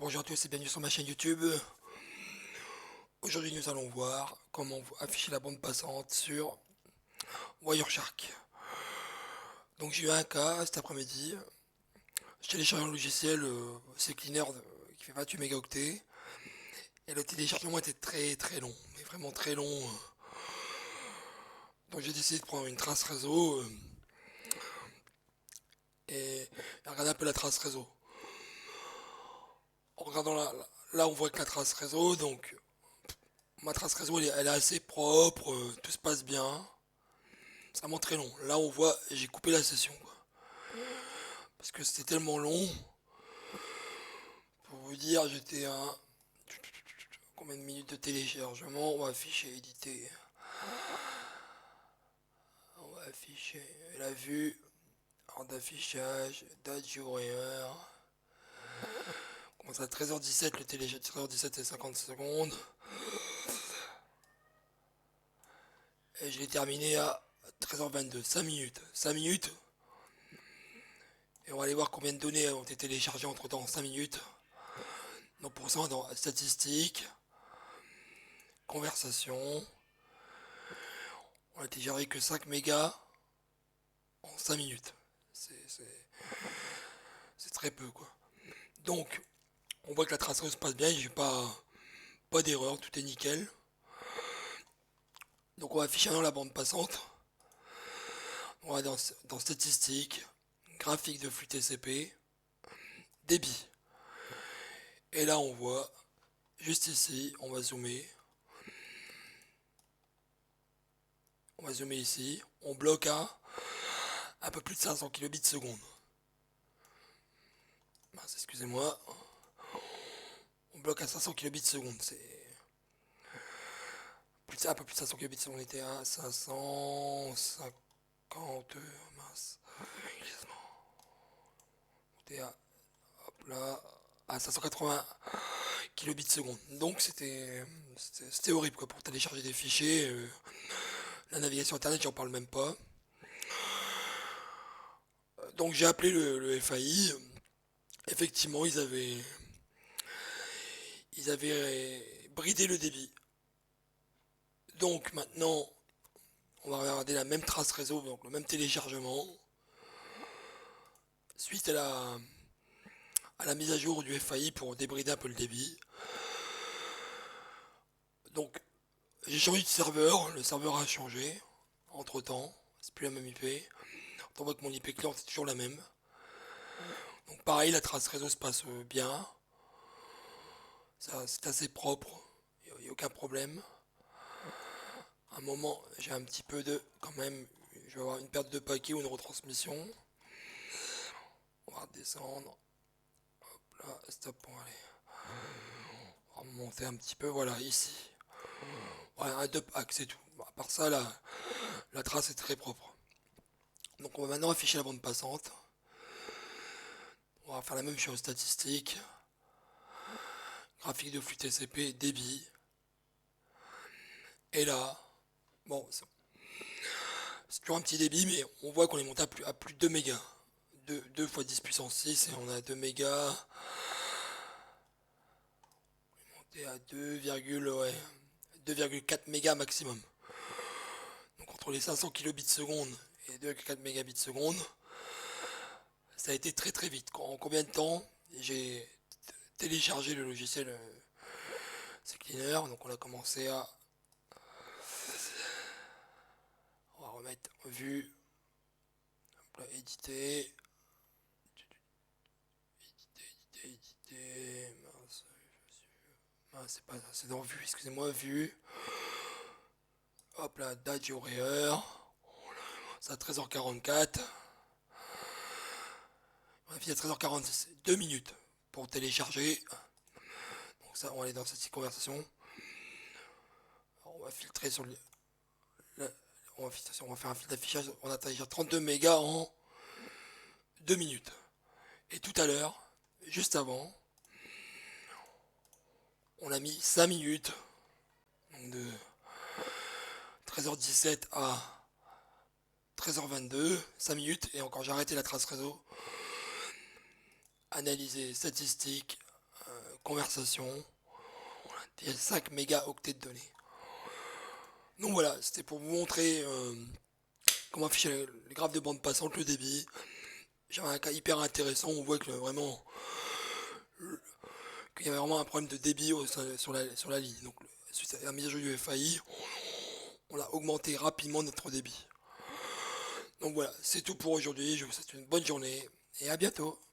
Bonjour à tous et bienvenue sur ma chaîne YouTube. Aujourd'hui nous allons voir comment afficher la bande passante sur Wireshark. Donc j'ai eu un cas cet après-midi. Je télécharge un logiciel CCleaner qui fait 28 mégaoctets. Et le téléchargement était très long, mais vraiment très long. Donc j'ai décidé de prendre une trace réseau et regarder un peu la trace réseau. En regardant là on voit que la trace réseau, donc ma trace réseau elle est assez propre, tout se passe bien. C'est vraiment très long. Là on voit, j'ai coupé la session quoi. Parce que c'était tellement long. Pour vous dire, j'étais à combien de minutes de téléchargement. On va afficher, éditer. On va afficher la vue, ordre d'affichage, date, jour et heure. On commence à 13h17, le téléchargement 13h17 et 50 secondes. Et je l'ai terminé à 13h22, 5 minutes. 5 minutes. Et on va aller voir combien de données ont été téléchargées entre temps, 5 minutes. Donc pour ça, dans statistiques, conversation, on a téléchargé que 5 mégas en 5 minutes. C'est très peu quoi. Donc, on voit que la traceuse se passe bien, j'ai pas d'erreur, tout est nickel. Donc on va afficher dans la bande passante. On va dans statistiques, graphique de flux TCP, débit. Et là on voit, juste ici, on va zoomer. On va zoomer ici, on bloque à un peu plus de 500 kilobits seconde. Excusez-moi. On bloque à 500 kilobits seconde, c'est un peu plus de 500 kilobits seconde, on était à 550, mince. On était à, hop là, à 580 kilobits seconde. Donc c'était horrible quoi, pour télécharger des fichiers. La navigation internet, j'en parle même pas. Donc j'ai appelé le FAI. Effectivement, ils avaient bridé le débit. Donc maintenant, on va regarder la même trace réseau, donc le même téléchargement. Suite à la mise à jour du FAI pour débrider un peu le débit. Donc j'ai changé de serveur, le serveur a changé entre temps, c'est plus la même IP. On voit que mon IP client c'est toujours la même. Donc pareil, la trace réseau se passe bien, ça c'est assez propre, il n'y a aucun problème. À un moment, j'ai un petit peu de, quand même, je vais avoir une perte de paquet ou une retransmission. On va redescendre, hop là, stop, on va aller. On va monter un petit peu, voilà, ici. Ouais, un deux pack, c'est tout. Bon, à part ça, la trace est très propre. Donc on va maintenant afficher la bande passante. On va faire la même chose, statistique, graphique de flux TCP, débit. Et là, bon, c'est toujours un petit débit, mais on voit qu'on est monté à plus de 2 mégas. 2 fois 10 puissance 6 et on a 2 mégas. On est monté à 2,4 mégas maximum. Donc entre les 500 kilobits seconde et 2,4 mégabits seconde, ça a été très vite. En combien de temps j'ai téléchargé le logiciel CCleaner. Donc on a commencé à... On va remettre vue, éditer, éditer, mince, c'est pas ça, c'est dans vue, excusez-moi, vue. Hop là, date, jour et heure. C'est à 13h44. On a fini à 13h46, 2 minutes pour télécharger. Donc ça, on va aller dans cette conversation. Alors, on va filtrer sur on va faire un fil d'affichage. On a téléchargé 32 mégas en 2 minutes. Et tout à l'heure, juste avant, on a mis 5 minutes. Donc de 13h17 à 13h22, 5 minutes. Et encore, j'ai arrêté la trace réseau. Analyser statistiques, conversation, il y a 5 mégaoctets de données. Donc voilà, c'était pour vous montrer comment afficher les graphes de bande passante, le débit. J'avais un cas hyper intéressant, on voit que vraiment qu'il y avait vraiment un problème de débit sur la ligne. Donc suite à la mise à jour du FAI, on a augmenté rapidement notre débit. Donc voilà, c'est tout pour aujourd'hui, je vous souhaite une bonne journée et à bientôt.